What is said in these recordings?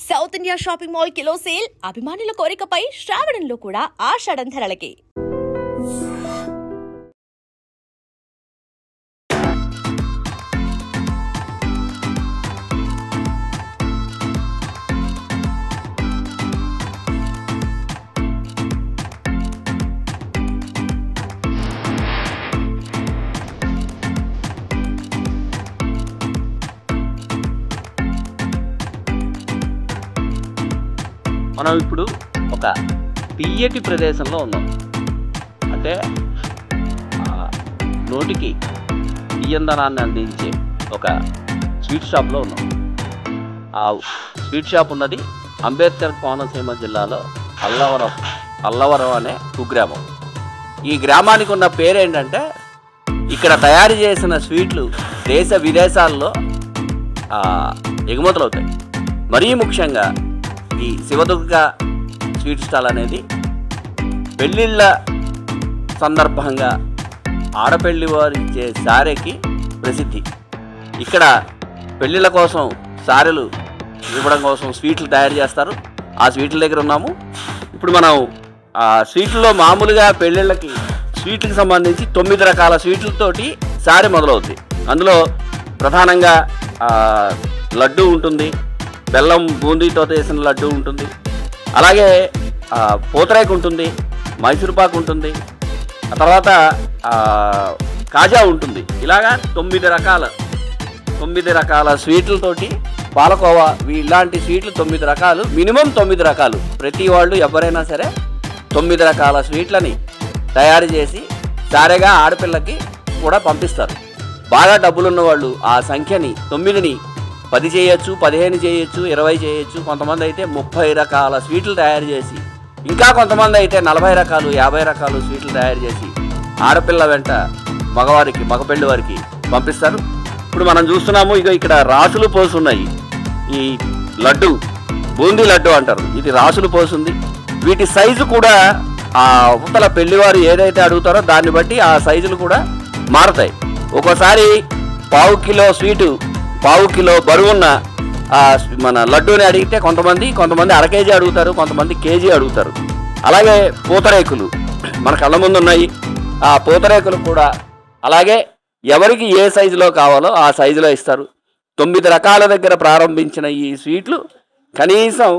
South India shopping mall kilo sale అభిమానుల కోరికపై శ్రావణంలో కూడా ఆషాఢం ధరలకి. మనం ఇప్పుడు ఒక తీయటి ప్రదేశంలో ఉన్నాం. అంటే నోటికి తీయందనాన్ని అందించే ఒక స్వీట్ షాప్లో ఉన్నాం. ఆ స్వీట్ షాప్ ఉన్నది అంబేద్కర్ కోనసీమ జిల్లాలో అల్లవరం అనే కుగ్రామం. ఈ గ్రామానికి ఉన్న పేరేంటంటే ఇక్కడ తయారు చేసిన స్వీట్లు దేశ విదేశాల్లో ఎగుమతులు అవుతాయి. మరీ ముఖ్యంగా ఈ శివదుర్గ స్వీట్ స్టాల్ అనేది పెళ్ళిళ్ళ సందర్భంగా ఆడపెళ్లి వారు ఇచ్చే సారెకి ప్రసిద్ధి. ఇక్కడ పెళ్ళిళ్ళ కోసం సారెలు ఇవ్వడం కోసం స్వీట్లు తయారు చేస్తారు. ఆ స్వీట్ల దగ్గర ఉన్నాము. ఇప్పుడు మనం ఆ స్వీట్లలో మామూలుగా పెళ్ళిళ్ళకి స్వీట్లకు సంబంధించి 9 రకాల స్వీట్లతోటి సారె మొదలవుతుంది. అందులో ప్రధానంగా లడ్డు ఉంటుంది, బెల్లం బూందీతో చేసిన లడ్డు ఉంటుంది, అలాగే పూతరేకు ఉంటుంది, మైసూర్పాకు ఉంటుంది, ఆ తర్వాత కాజా ఉంటుంది. ఇలాగా 9 రకాల స్వీట్లతోటి పాలకోవా ఇలాంటి స్వీట్లు 9 రకాలు, మినిమం 9 రకాలు. ప్రతి వాళ్ళు ఎవరైనా సరే 9 రకాల స్వీట్లని తయారు చేసి సారెగా ఆడపిల్లకి కూడా పంపిస్తారు. బాగా డబ్బులున్న వాళ్ళు ఆ సంఖ్యని 9ని 10 చేయొచ్చు, 15 చేయొచ్చు, 20 చేయొచ్చు. కొంతమంది అయితే 30 రకాల స్వీట్లు తయారు చేసి, ఇంకా కొంతమంది అయితే 40 రకాలు 50 రకాలు స్వీట్లు తయారు చేసి ఆడపిల్ల వెంట మగపెళ్లి వారికి పంపిస్తారు. ఇప్పుడు మనం చూస్తున్నాము, ఇక్కడ రాసులు పోసున్నాయి. ఈ లడ్డు బూందీ లడ్డు అంటారు, ఇది రాసులు పోసుంది. వీటి సైజు కూడా ఆ ఉత్తల పెళ్లివారు ఏదైతే అడుగుతారో దాన్ని బట్టి ఆ సైజులు కూడా మారుతాయి. ఒక్కోసారి పావు కిలో బరువున్న మన లడ్డూని అడిగితే కొంతమంది అర కేజీ అడుగుతారు, కొంతమంది కేజీ అడుగుతారు. అలాగే పూతరేకులు మన కళ్ళ ముందు ఉన్నాయి. ఆ పూతరేకులు కూడా అలాగే ఎవరికి ఏ సైజులో కావాలో ఆ సైజులో ఇస్తారు. 9 రకాల దగ్గర ప్రారంభించిన ఈ స్వీట్లు కనీసం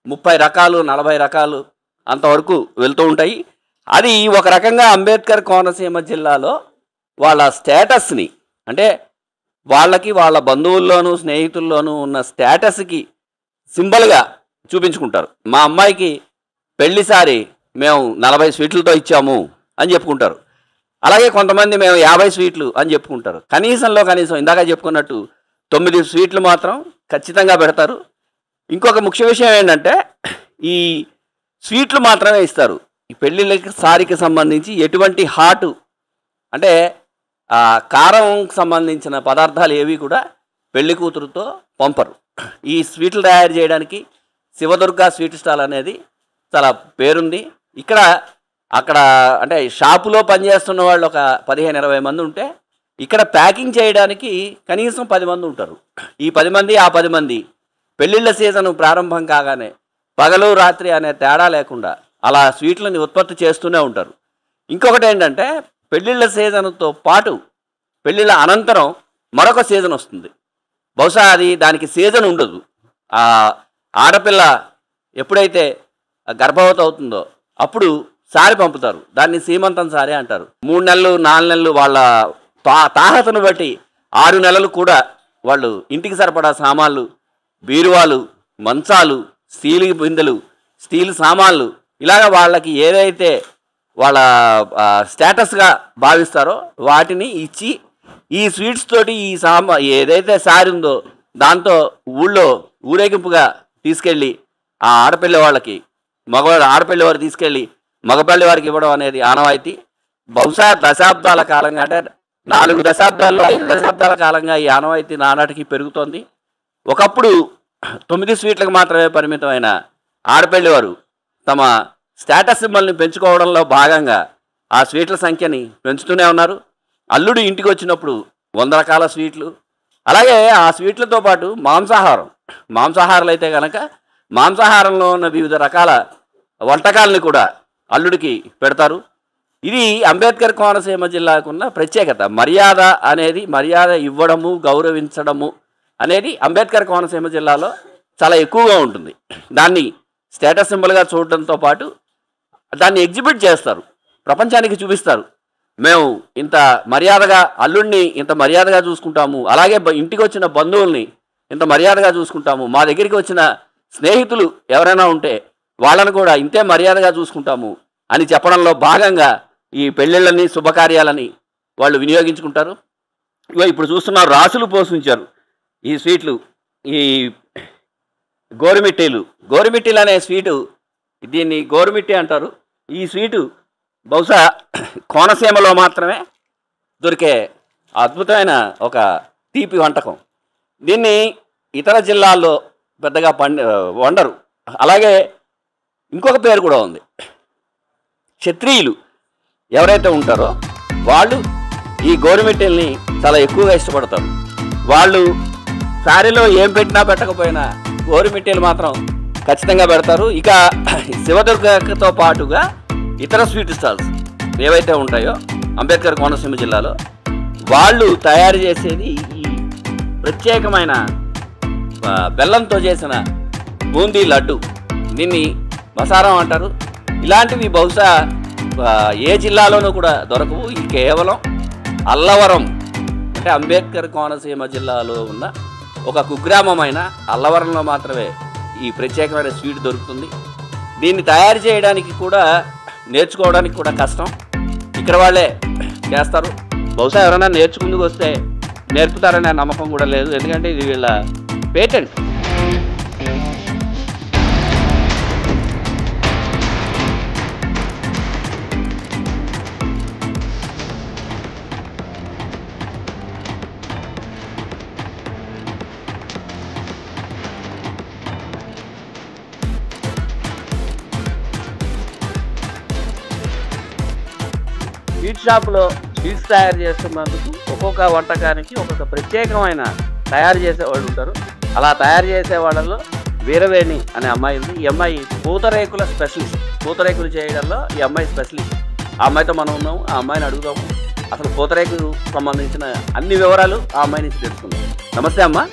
30 రకాలు 40 రకాలు అంతవరకు వెళ్తూ ఉంటాయి. అది ఒక రకంగా అంబేద్కర్ కోనసీమ జిల్లాలో వాళ్ళ స్టేటస్ని, అంటే వాళ్ళ బంధువుల్లోనూ స్నేహితుల్లోనూ ఉన్న స్టేటస్కి సింబల్గా చూపించుకుంటారు. మా అమ్మాయికి పెళ్లిసారి మేము 40 స్వీట్లతో ఇచ్చాము అని చెప్పుకుంటారు. అలాగే కొంతమంది మేము 50 స్వీట్లు అని చెప్పుకుంటారు. కనీసం ఇందాక చెప్పుకున్నట్టు 9 స్వీట్లు మాత్రం ఖచ్చితంగా పెడతారు. ఇంకొక ముఖ్య విషయం ఏంటంటే ఈ స్వీట్లు మాత్రమే ఇస్తారు. ఈ పెళ్ళిళ్ళకి సారికి సంబంధించి ఎటువంటి హాటు అంటే కారం సంబంధించిన పదార్థాలు ఏవి కూడా పెళ్లి కూతురుతో పంపరు. ఈ స్వీట్లు తయారు చేయడానికి శివదుర్గ స్వీట్ స్టాల్ అనేది చాలా పేరుంది. అక్కడ అంటే షాపులో పనిచేస్తున్న వాళ్ళు ఒక 15-20 మంది ఉంటే, ఇక్కడ ప్యాకింగ్ చేయడానికి కనీసం 10 మంది ఉంటారు. ఈ 10 మంది 10 మంది పెళ్ళిళ్ళ సీజన్ ప్రారంభం కాగానే పగలు రాత్రి అనే తేడా లేకుండా అలా స్వీట్లని ఉత్పత్తి చేస్తూనే ఉంటారు. ఇంకొకటి ఏంటంటే పెళ్ళిళ్ళ సీజన్తో పాటు పెళ్ళిళ్ళ అనంతరం మరొక సీజన్ వస్తుంది. బహుశా దానికి సీజన్ ఉండదు. ఆడపిల్ల ఎప్పుడైతే గర్భవతి అవుతుందో అప్పుడు సారి పంపుతారు. దాన్ని సీమంతం సారి అంటారు. 3 నెలలు 4 నెలలు వాళ్ళ తాహతను బట్టి 6 నెలలు కూడా వాళ్ళు ఇంటికి సరిపడా సామాన్లు, బీరువాలు, మంచాలు, స్టీల్ బిందెలు, స్టీల్ సామాన్లు ఇలాగ వాళ్ళకి ఏదైతే వాళ్ళ స్టేటస్గా భావిస్తారో వాటిని ఇచ్చి ఈ స్వీట్స్ తోటి ఈ ఏదైతే సారీ ఉందో దాంతో ఊరేగింపుగా తీసుకెళ్ళి ఆ ఆడపిల్లి వారు తీసుకెళ్ళి మగపల్లి వారికి ఇవ్వడం అనేది ఆనవాయితీ. బహుశా దశాబ్దాల కాలంగా, అంటే 4 దశాబ్దాల్లో 5 దశాబ్దాల కాలంగా ఈ ఆనవాయితీ నానాటికి పెరుగుతోంది. ఒకప్పుడు 9 స్వీట్లకు మాత్రమే పరిమితమైన ఆడపెళ్లి వారు తమ స్టేటస్ సింబల్ని పెంచుకోవడంలో భాగంగా ఆ స్వీట్ల సంఖ్యని పెంచుతూనే ఉన్నారు. అల్లుడు ఇంటికి వచ్చినప్పుడు 100 రకాల స్వీట్లు, అలాగే ఆ స్వీట్లతో పాటు మాంసాహారాలు అయితే కనుక మాంసాహారంలో ఉన్న వివిధ రకాల వంటకాలని కూడా అల్లుడికి పెడతారు. ఇది అంబేద్కర్ కోనసీమ జిల్లాకున్న ప్రత్యేకత. మర్యాద ఇవ్వడము, గౌరవించడము అనేది అంబేద్కర్ కోనసీమ జిల్లాలో చాలా ఎక్కువగా ఉంటుంది. దాన్ని స్టేటస్ సింబల్గా చూడటంతో పాటు దాన్ని ఎగ్జిబిట్ చేస్తారు, ప్రపంచానికి చూపిస్తారు. మేము ఇంత మర్యాదగా అల్లుడిని ఇంత మర్యాదగా చూసుకుంటాము, అలాగే ఇంటికి వచ్చిన బంధువుల్ని ఇంత మర్యాదగా చూసుకుంటాము, మా దగ్గరికి వచ్చిన స్నేహితులు ఎవరైనా ఉంటే వాళ్ళని కూడా ఇంతే మర్యాదగా చూసుకుంటాము అని చెప్పడంలో భాగంగా ఈ పెళ్ళిళ్ళని, శుభకార్యాలని వాళ్ళు వినియోగించుకుంటారు. ఇప్పుడు చూస్తున్నారు, రాసులు పోషించారు ఈ స్వీట్లు. ఈ గోరుమిట్టీలు అనే స్వీటు, దీన్ని గోరుమిట్టి అంటారు. ఈ స్వీటు బహుశా కోనసీమలో మాత్రమే దొరికే అద్భుతమైన ఒక తీపి వంటకం. దీన్ని ఇతర జిల్లాల్లో పెద్దగా వండరు. అలాగే ఇంకొక పేరు కూడా ఉంది. క్షత్రియులు ఎవరైతే ఉంటారో వాళ్ళు ఈ గోరుమిట్టెల్ని చాలా ఎక్కువగా ఇష్టపడతారు. వాళ్ళు సారీలో ఏం పెట్టినా పెట్టకపోయినా గోరుమిట్టెలు మాత్రం ఖచ్చితంగా పెడతారు. ఇక శివదుర్గతో పాటుగా ఇతర స్వీట్ స్టాల్స్ ఏవైతే ఉంటాయో అంబేద్కర్ కోనసీమ జిల్లాలో వాళ్ళు తయారు చేసేది ఈ ప్రత్యేకమైన బెల్లంతో చేసిన బూందీ లడ్డు. దీన్ని మసారం అంటారు. ఇలాంటివి బహుశా ఏ జిల్లాలోనూ కూడా దొరకవు. ఇది కేవలం అల్లవరం, అంటే అంబేద్కర్ కోనసీమ జిల్లాలో ఉన్న ఒక కుగ్రామమైన అల్లవరంలో మాత్రమే ఈ ప్రత్యేకమైన స్వీట్ దొరుకుతుంది. దీన్ని తయారు చేయడానికి కూడా, నేర్చుకోవడానికి కూడా కష్టం. ఇక్కడ వాళ్ళే చేస్తారు. బహుశా ఎవరైనా నేర్చుకుందుకు వస్తే నేర్పుతారనే నమ్మకం కూడా లేదు, ఎందుకంటే ఇది వీళ్ళ పేటెంట్. స్వీట్ షాప్లో స్వీట్స్ తయారు చేస్తున్నందుకు ఒక్కొక్క వంటకానికి ఒక్కొక్క ప్రత్యేకమైన తయారు చేసేవాళ్ళు ఉంటారు. అలా తయారు చేసే వాళ్ళలో వీరవేణి అనే అమ్మాయి ఉంది. ఈ అమ్మాయి పూతరేకుల స్పెషలిస్ట్. పూతరేకులు చేయడంలో ఈ అమ్మాయి స్పెషలిస్ట్. ఆ అమ్మాయితో మనం ఉన్నాము. ఆ అమ్మాయిని అడుగుదాము, అసలు పూతరేకుకు సంబంధించిన అన్ని వివరాలు ఆ అమ్మాయి నుంచి తెలుసుకుందాం. నమస్తే అమ్మ.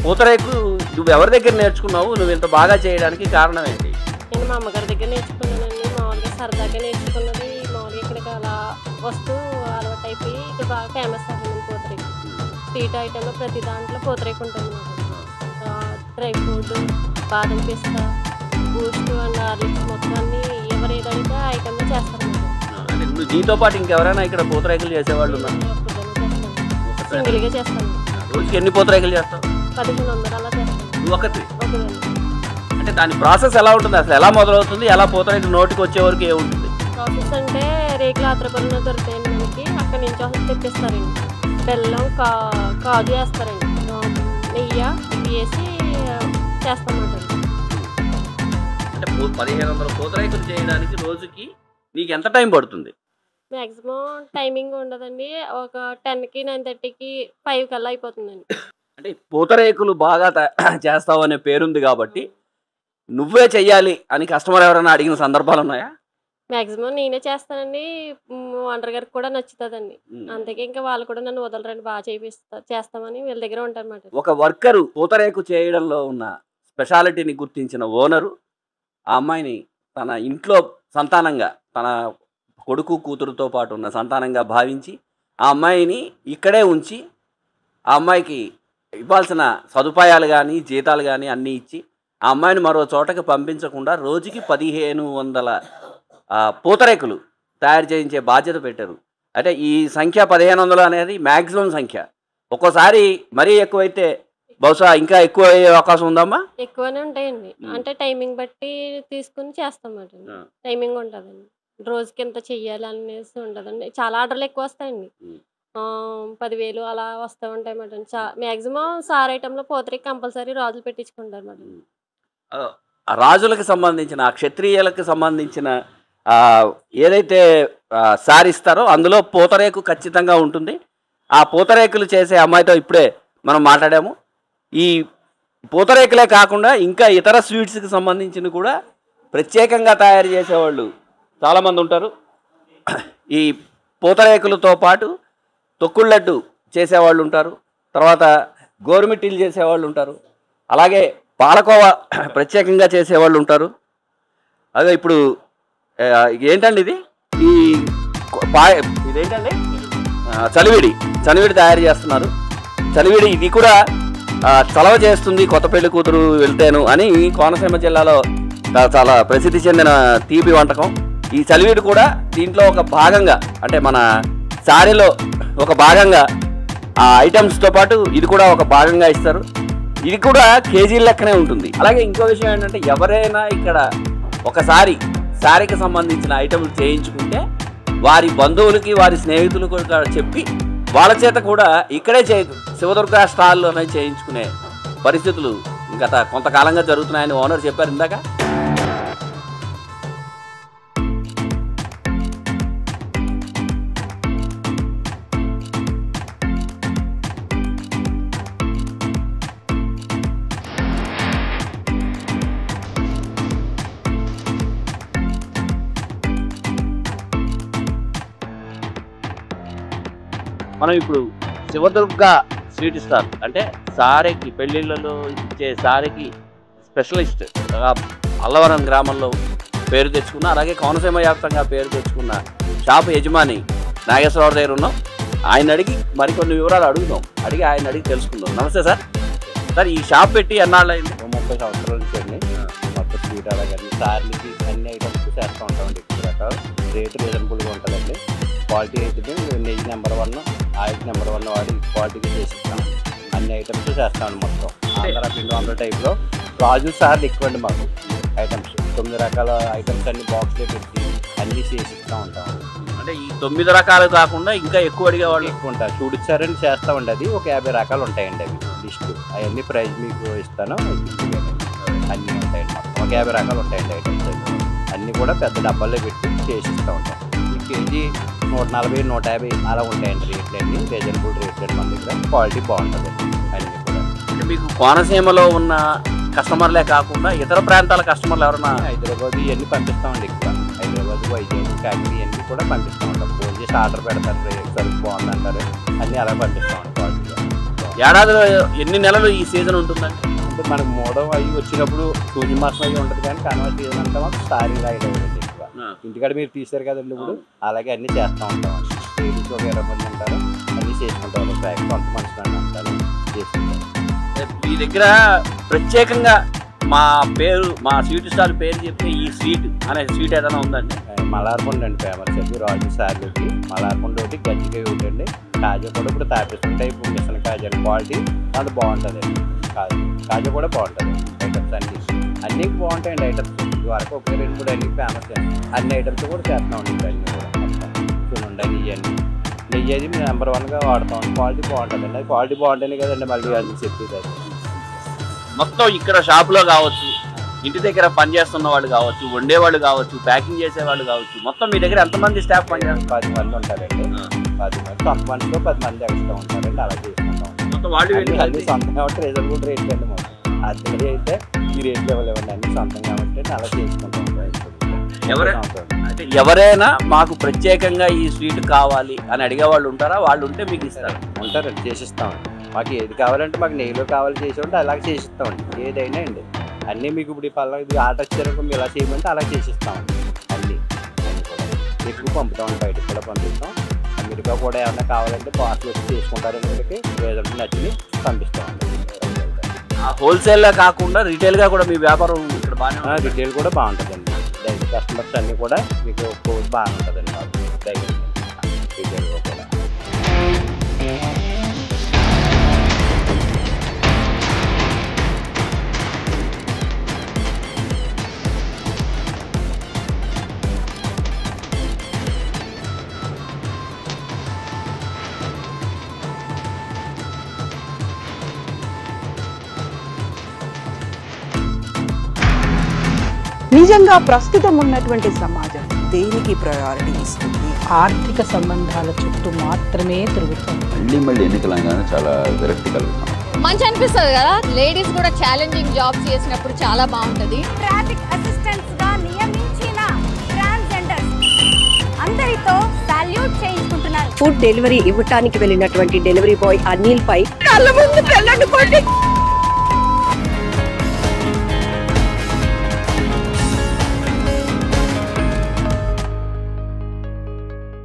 పూతరేకు నువ్వు ఎవరి దగ్గర నేర్చుకున్నావు? నువ్వు ఇంత బాగా చేయడానికి కారణం ఏంటి? నేను మా అమ్మగారి దగ్గర నేర్చుకున్నానండి. మామూలుగా సరదాగా నేర్చుకున్నది. మామూలుగా ఇక్కడికి అలా వస్తూ అలవాటు అయిపోయి ఇక్కడ బాగా ఫేమస్ అవ్వండి పూతరేకు. స్వీట్ ఐటెంలో ప్రతి దాంట్లో పూతరేకు ఉంటుంది అన్నమాట. డ్రై ఫ్రూట్, బాదం పిస్తా, బూస్ట్ అండ్ హార్లిక్స్ మొత్తం అన్నీ ఎవరు ఏదైతే ఆ ఐటెంలో చేస్తారు. నువ్వు నీతో పాటు ఇంకెవరైనా ఇక్కడ పూతరేకులు చేసేవాళ్ళు ఉన్నారు? సింగిల్గా చేస్తాను. రోజుకి ఎన్ని పూతరేకులు చేస్తావు? 1500 అలా చేస్తాను. నువ్వు ఒకటి? అంటే దాని ప్రాసెస్ ఎలా ఉంటుంది, అసలు ఎలా మొదలవుతుంది, ఎలా పూతరేకు నోటికి వచ్చే వరకు ఏముంటుంది? ప్రాసెస్ అంటే రేకులు ఆత్రపల్లిలో దొరుకుతాయండి మనకి. అక్కడి నుంచి అసలు తెప్పిస్తారండి. బెల్లం, కాజు వేస్తారండి, నెయ్యి ఇవి వేసి చేస్తామంట. అంటే 1500 పూతరేకులు చేయడానికి రోజుకి నీకు ఎంత టైం పడుతుంది? మ్యాక్సిమం టైమింగ్ ఉండదండి. ఒక 10కి 9:30కి 5 కల్లా అయిపోతుందండి. అంటే పూతరేకులు బాగా చేస్తావు అనే పేరుంది కాబట్టి నువ్వే చెయ్యాలి అని కస్టమర్ ఎవరైనా అడిగిన సందర్భాలు ఉన్నాయా? మ్యాక్సిమం నేనే చేస్తానండి. ఓనర్ గారికి కూడా నచ్చుతుందండి. అందుకే ఇంకా వాళ్ళు కూడా నన్ను వదలరండి, బాగా చేస్తామని వీళ్ళ దగ్గర ఉంటారన్నమాట. ఒక వర్కరు పూతరేకు చేయడంలో ఉన్న స్పెషాలిటీని గుర్తించిన ఓనరు ఆ అమ్మాయిని తన ఇంట్లో సంతానంగా, తన కొడుకు కూతురుతో పాటు ఉన్న సంతానంగా భావించి ఆ అమ్మాయిని ఇక్కడే ఉంచి ఆ అమ్మాయికి ఇవ్వాల్సిన సదుపాయాలు కానీ జీతాలు కానీ అన్నీ ఇచ్చి ఆ అమ్మాయిని మరో చోటకి పంపించకుండా రోజుకి 1500 పూతరేకులు తయారు చేయించే బాధ్యత పెట్టారు. అంటే ఈ సంఖ్య 1500 అనేది మ్యాక్సిమం సంఖ్య. ఒక్కోసారి మరీ ఎక్కువైతే బహుశా ఇంకా ఎక్కువ అయ్యే అవకాశం ఉందమ్మా? ఎక్కువనే ఉంటాయండి. అంటే టైమింగ్ బట్టి తీసుకుని చేస్తామాట. టైమింగ్ ఉంటుందండి. రోజుకి ఎంత చెయ్యాలి అనేసి ఉండదండి. చాలా ఆర్డర్లు ఎక్కువ వస్తాయండి. 10,000 అలా వస్తూ ఉంటాయి అన్నమాట. మ్యాక్సిమం సార్ ఐటెంలో పూతరేకు కంపల్సరీ రాజులు పెట్టించుకుంటారు అన్నమాట. రాజులకు సంబంధించిన, క్షత్రియులకు సంబంధించిన ఏదైతే సారిస్తారో అందులో పూతరేకు ఖచ్చితంగా ఉంటుంది. ఆ పూతరేకులు చేసే అమ్మాయితో ఇప్పుడే మనం మాట్లాడాము. ఈ పూతరేకులే కాకుండా ఇంకా ఇతర స్వీట్స్కి సంబంధించిన కూడా ప్రత్యేకంగా తయారు చేసేవాళ్ళు చాలామంది ఉంటారు. ఈ పూతరేకులతో పాటు తొక్కుడు లడ్డు చేసేవాళ్ళు ఉంటారు, తర్వాత గోరుమిట్టీలు చేసేవాళ్ళు ఉంటారు, అలాగే పాలకోవా ప్రత్యేకంగా చేసేవాళ్ళు ఉంటారు. అదే ఇప్పుడు ఏంటండి ఇది ఈ ఇదేంటండి చలివిడి తయారు చేస్తున్నారు. చలివిడి ఇది కూడా చలవ చేస్తుంది కొత్త పెళ్లి కూతురు వెళ్తేను అని కోనసీమ జిల్లాలో చాలా ప్రసిద్ధి చెందిన తీపి వంటకం. ఈ చలివిడి కూడా దీంట్లో ఒక భాగంగా, అంటే మన సారీలో ఒక భాగంగా ఆ ఐటమ్స్తో పాటు ఇది కూడా ఒక భాగంగా ఇస్తారు. ఇది కూడా కేజీల లెక్కనే ఉంటుంది. అలాగే ఇంకో విషయం ఏంటంటే ఎవరైనా ఇక్కడ ఒకసారి సారీకి సంబంధించిన ఐటమ్లు చేయించుకుంటే వారి బంధువులకి వారి స్నేహితులకు కూడా చెప్పి వాళ్ళ చేత కూడా ఇక్కడే శివదుర్గ స్టాల్లోనే చేయించుకునే పరిస్థితులు గత కొంతకాలంగా జరుగుతున్నాయని ఓనర్ చెప్పారు ఇందాక. మనం ఇప్పుడు శివదుర్గ స్వీట్ స్టాల్ అంటే సారెకి పెళ్ళిళ్ళలో ఇచ్చే సారెకి స్పెషలిస్ట్ అల్లవరం గ్రామంలో పేరు తెచ్చుకున్న, అలాగే కోనసీమ వ్యాప్తంగా పేరు తెచ్చుకున్న షాప్ యజమాని నాగేశ్వరరావు దగ్గర ఉన్నాం. ఆయన అడిగి మరికొన్ని వివరాలు అడిగి ఆయన అడిగి తెలుసుకుందాం. నమస్తే సార్. సార్ ఈ షాప్ పెట్టి ఎన్నాళ్ళు అయింది? 30 సంవత్సరాల నుంచి అండి. మొత్తం స్వీట్ అలాగే సార్లకి అన్ని ఐటమ్స్ చేస్తూ ఉంటామండి. ఎక్కువ రకాలు రేటు రీజనబుల్గా ఉంటుందండి. క్వాలిటీ అయితే నెయ్యి నెంబర్ 1, ఆయిల్ నెంబర్ 1 వాడి క్వాలిటీగా చేసిస్తాం. అన్ని ఐటమ్స్ చేస్తామండి. మొత్తం ఆంధ్ర పిండి వందల టైప్లో రాజు సార్లు ఎక్కువ అండి మాకు ఐటమ్స్. 9 రకాల ఐటమ్స్ అన్ని బాక్స్లో పెట్టి అన్నీ చేసిస్తూ ఉంటాం. అంటే ఈ 9 రకాలు కాకుండా ఇంకా ఎక్కువ అడిగే వాళ్ళు ఎక్కువ ఉంటారు. చూడిచ్చారని చేస్తామండి. అది ఒక 50 రకాలు ఉంటాయండి. అవి లిస్టు అవన్నీ ప్రైజ్ మీకు ఇస్తాను. అన్నీ ఉంటాయండి. మొత్తం ఒక 50 రకాలు ఉంటాయండి ఐటమ్స్. అన్నీ కూడా పెద్ద డబ్బాల్లో పెట్టి చేసిస్తూ ఉంటాం. ఈ కేజీ 140, 150 అలా ఉంటాయండి రేట్లు అన్నీ. రీజనబుల్ రేట్లు అండి మన దగ్గర. క్వాలిటీ బాగుంటుంది అన్నీ కూడా. అంటే మీకు కోనసీమలో ఉన్న కస్టమర్లే కాకుండా ఇతర ప్రాంతాల కస్టమర్లు ఎవరైనా? హైదరాబాద్ ఇవన్నీ పంపిస్తామండి. ఎక్కువ హైదరాబాద్, వైజాగ్, కాకినాడ ఇవన్నీ కూడా పంపిస్తూ ఉంటాం. ఫోన్ చేసి ఆర్డర్ పెడతారు, సరుకు బాగుందంటారు, అన్నీ అలా పంపిస్తామండి. క్వాలిటీగా ఏడాదిలో ఎన్ని నెలలు ఈ సీజన్ ఉంటుందండి? అంటే మనకు మూడవ అవి వచ్చినప్పుడు సూర్య మాసం అవి ఉంటుంది, కానీ కనుమ సీజన్ అంతా మాకు స్టారీ రైడ్ అవ్వదు ఎక్కువ. ఇంటికాడ మీరు తీసారు కదండి ఇప్పుడు, అలాగే అన్నీ చేస్తూ ఉంటామండి. లేడీస్ ఒక 20 మంది ఉంటారు, అన్నీ చేసుకుంటాం. బ్యాగ్ కొంత మనుషులు అంటారు చేసుకుంటాం. మీ దగ్గర ప్రత్యేకంగా మా స్వీట్ స్టాల్ పేరు చెప్తే ఈ స్వీట్ అనే స్వీట్ ఏదైనా ఉందండి? మలార్పండు అండి ఫేమస్ అండి. రాజు సార్లకి మలార్పండు ఒకటి, గజ్జికాయ ఒకటి అండి. కాజా కూడా ఇప్పుడు తాపిస్తుంది టైప్ మిషన్ కాజా క్వాలిటీ అది బాగుంటుంది. కాజా కూడా బాగుంటుంది. ఐటమ్స్ అన్నీ బాగుంటాయండి. ఐటమ్స్ వరకు ఒక 2 కూడా అన్ని ఫేమస్ అండి. అన్ని ఐటమ్స్ కూడా చేస్తూ ఉంటాయి. అన్నీ కూడా చూడండి నెయ్యి అన్నీ. నెయ్యి అది మేము నెంబర్ 1గా వాడతాం. క్వాలిటీ బాగుంటుందండి. అది క్వాలిటీ బాగుంటుంది కదండి మళ్ళీ అది చెప్పేది. అది మొత్తం ఇక్కడ షాప్లో కావచ్చు, ఇంటి దగ్గర పనిచేస్తున్న వాళ్ళు కావచ్చు, వండేవాళ్ళు కావచ్చు, ప్యాకింగ్ చేసేవాళ్ళు కావచ్చు, మొత్తం మీ దగ్గర ఎంతమంది స్టాఫ్ పనిచేస్తారు? 10 మంది ఉంటారండి. 10 మంది సొంత మనిషిలో 10 మంది ఎక్స్ట్రా ఉంటారండి. అలా చేసుకుంటాం. మొత్తం వాళ్ళు అన్ని సొంతం కాబట్టి రీజనబుల్ రేట్ అండి. మొత్తం అది అయితే ఈ రేట్లు ఇవ్వలేవండి. అన్ని సొంతం కాబట్టి అలా చేసుకుంటాం. అంటే ఎవరైనా మాకు ప్రత్యేకంగా ఈ స్వీట్ కావాలి అని అడిగే వాళ్ళు ఉంటారా? వాళ్ళు ఉంటే మీకు ఇస్తారు? ఉంటారండి, చేసిస్తామండి. మాకు ఏది కావాలంటే మాకు నెయ్యిలో కావాలి చేసి ఉంటే అలాగే చేసిస్తామండి. ఏదైనా అండి అన్నీ మీకు ఇప్పుడు ఈ పళ్ళ ఇది ఆర్డర్ ఇచ్చారనుకో మీరు ఇలా చేయమంటే అలా చేసిస్తామండి. అన్నీ కూడా ఎక్కువ పంపుతామండి. బయటకు కూడా పంపిస్తాం. అమెరికా కూడా ఏమైనా కావాలంటే పార్సల్ వచ్చి చేసుకుంటారని వీళ్ళకి రేజల్ట్ నచ్చి పంపిస్తామండి. హోల్సేల్లో కాకుండా రీటైల్గా కూడా మీ వ్యాపారం ఇక్కడ బాగా? రిటైల్ కూడా బాగుంటుందండి. డైలీ కస్టమర్స్ అన్నీ కూడా మీకు కోర్స్ బాగా ఉంటుందండి మాకు డైలీ రిటైల్గా కూడా. నిజంగా ప్రస్తుతం ఉన్నటువంటి సమాజం దేనికి ప్రయారిటీ ఇస్తుంది? ఆర్థిక సంబంధాల చుట్టూ మాత్రమే తిరుగుతుంది. మళ్ళీ ఎన్నికలంగానే చాలా విరక్తి కలుగుతాం. మంచి అనిపిస్తుంది కదా, లేడీస్ కూడా ఛాలెంజింగ్ జాబ్స్ చేసినప్పుడు చాలా బాగుంటది. ట్రాఫిక్ అసిస్టెంట్స్ గా నియమించిన ట్రాన్స్జెండర్స్ అందరితో సాల్యూట్ చేయించుకుంటున్నారు. ఫుడ్ డెలివరీ ఇవ్వటానికి వెళ్ళినటువంటి డెలివరీ బాయ్ అనిల్ పై కళ్ళ ముందు పెళ్ళండి